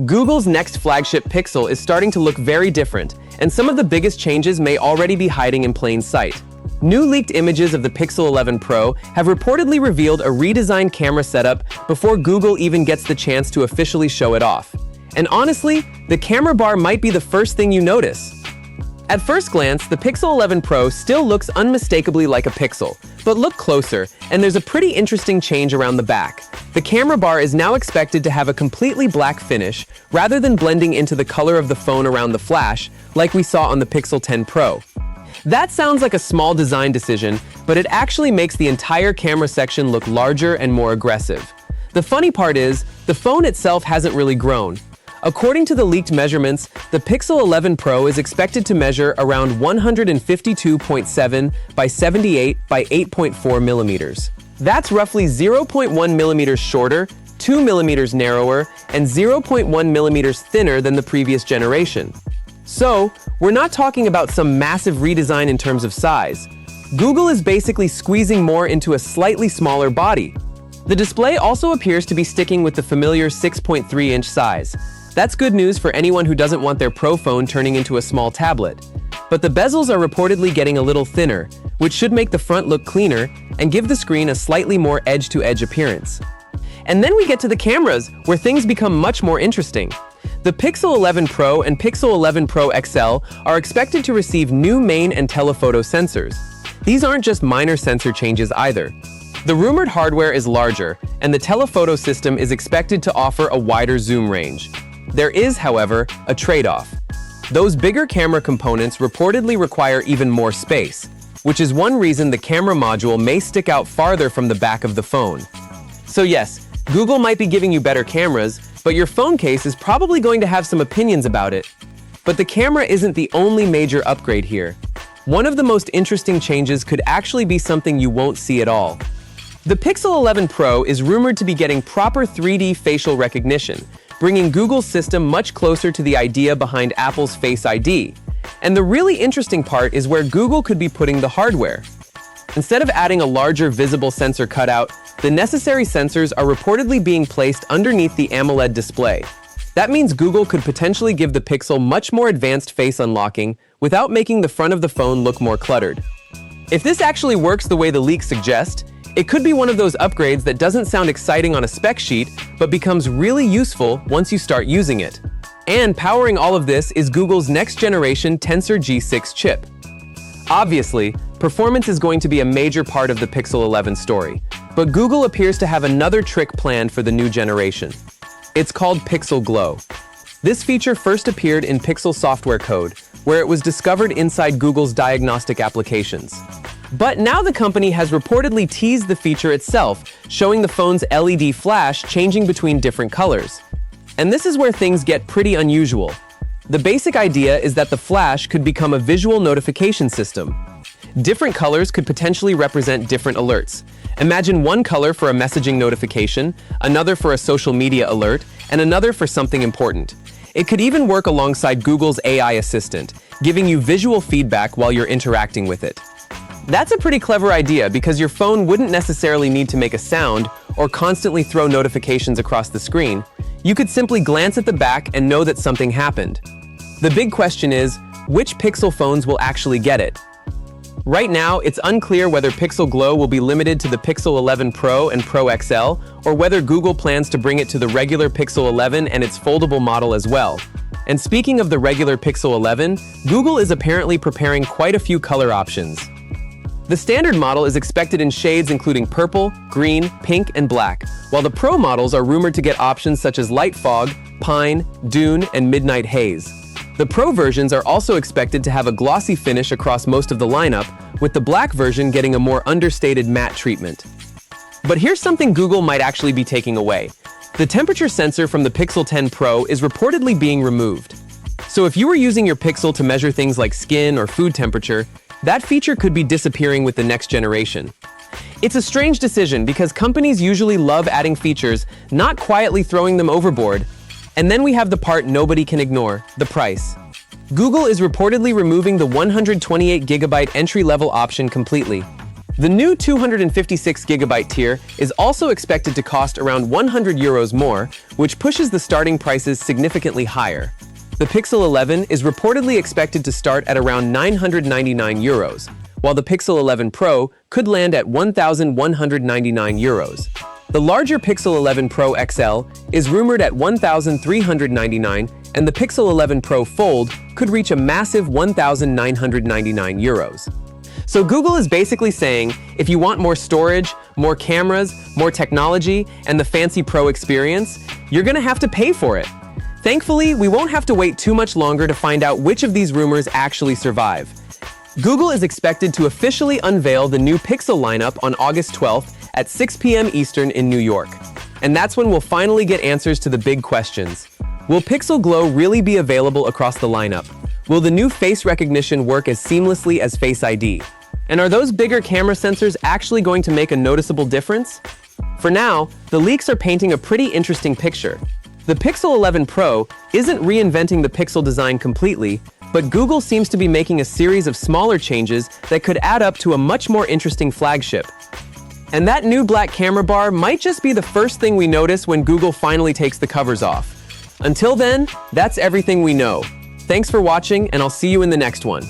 Google's next flagship Pixel is starting to look very different, and some of the biggest changes may already be hiding in plain sight. New leaked images of the Pixel 11 Pro have reportedly revealed a redesigned camera setup before Google even gets the chance to officially show it off. And honestly, the camera bar might be the first thing you notice. At first glance, the Pixel 11 Pro still looks unmistakably like a Pixel, but look closer, and there's a pretty interesting change around the back. The camera bar is now expected to have a completely black finish, rather than blending into the color of the phone around the flash, like we saw on the Pixel 10 Pro. That sounds like a small design decision, but it actually makes the entire camera section look larger and more aggressive. The funny part is, the phone itself hasn't really grown. According to the leaked measurements, the Pixel 11 Pro is expected to measure around 152.7 by 78 by 8.4 millimeters. That's roughly 0.1 millimeters shorter, 2 millimeters narrower, and 0.1 millimeters thinner than the previous generation. So, we're not talking about some massive redesign in terms of size. Google is basically squeezing more into a slightly smaller body. The display also appears to be sticking with the familiar 6.3-inch size. That's good news for anyone who doesn't want their Pro phone turning into a small tablet. But the bezels are reportedly getting a little thinner, which should make the front look cleaner and give the screen a slightly more edge-to-edge appearance. And then we get to the cameras, where things become much more interesting. The Pixel 11 Pro and Pixel 11 Pro XL are expected to receive new main and telephoto sensors. These aren't just minor sensor changes either. The rumored hardware is larger, and the telephoto system is expected to offer a wider zoom range. There is, however, a trade-off. Those bigger camera components reportedly require even more space, which is one reason the camera module may stick out farther from the back of the phone. So yes, Google might be giving you better cameras, but your phone case is probably going to have some opinions about it. But the camera isn't the only major upgrade here. One of the most interesting changes could actually be something you won't see at all. The Pixel 11 Pro is rumored to be getting proper 3D facial recognition, bringing Google's system much closer to the idea behind Apple's Face ID. And the really interesting part is where Google could be putting the hardware. Instead of adding a larger visible sensor cutout, the necessary sensors are reportedly being placed underneath the AMOLED display. That means Google could potentially give the Pixel much more advanced face unlocking without making the front of the phone look more cluttered. If this actually works the way the leaks suggest, it could be one of those upgrades that doesn't sound exciting on a spec sheet, but becomes really useful once you start using it. And powering all of this is Google's next-generation Tensor G6 chip. Obviously, performance is going to be a major part of the Pixel 11 story, but Google appears to have another trick planned for the new generation. It's called Pixel Glow. This feature first appeared in Pixel software code, where it was discovered inside Google's diagnostic applications. But now the company has reportedly teased the feature itself, showing the phone's LED flash changing between different colors. And this is where things get pretty unusual. The basic idea is that the flash could become a visual notification system. Different colors could potentially represent different alerts. Imagine one color for a messaging notification, another for a social media alert, and another for something important. It could even work alongside Google's AI assistant, giving you visual feedback while you're interacting with it. That's a pretty clever idea because your phone wouldn't necessarily need to make a sound or constantly throw notifications across the screen. You could simply glance at the back and know that something happened. The big question is, which Pixel phones will actually get it? Right now, it's unclear whether Pixel Glow will be limited to the Pixel 11 Pro and Pro XL, or whether Google plans to bring it to the regular Pixel 11 and its foldable model as well. And speaking of the regular Pixel 11, Google is apparently preparing quite a few color options. The standard model is expected in shades including purple, green, pink, and black, while the Pro models are rumored to get options such as light fog, pine, dune, and midnight haze. The Pro versions are also expected to have a glossy finish across most of the lineup, with the black version getting a more understated matte treatment. But here's something Google might actually be taking away. The temperature sensor from the Pixel 10 Pro is reportedly being removed. So if you were using your Pixel to measure things like skin or food temperature, that feature could be disappearing with the next generation. It's a strange decision because companies usually love adding features, not quietly throwing them overboard. And then we have the part nobody can ignore, the price. Google is reportedly removing the 128GB entry-level option completely. The new 256GB tier is also expected to cost around €100 more, which pushes the starting prices significantly higher. The Pixel 11 is reportedly expected to start at around €999, while the Pixel 11 Pro could land at €1,199. The larger Pixel 11 Pro XL is rumored at €1,399, and the Pixel 11 Pro Fold could reach a massive €1,999. So Google is basically saying, if you want more storage, more cameras, more technology, and the fancy Pro experience, you're gonna have to pay for it. Thankfully, we won't have to wait too much longer to find out which of these rumors actually survive. Google is expected to officially unveil the new Pixel lineup on August 12th at 6 p.m. Eastern in New York. And that's when we'll finally get answers to the big questions. Will Pixel Glow really be available across the lineup? Will the new face recognition work as seamlessly as Face ID? And are those bigger camera sensors actually going to make a noticeable difference? For now, the leaks are painting a pretty interesting picture. The Pixel 11 Pro isn't reinventing the Pixel design completely, but Google seems to be making a series of smaller changes that could add up to a much more interesting flagship. And that new black camera bar might just be the first thing we notice when Google finally takes the covers off. Until then, that's everything we know. Thanks for watching, and I'll see you in the next one.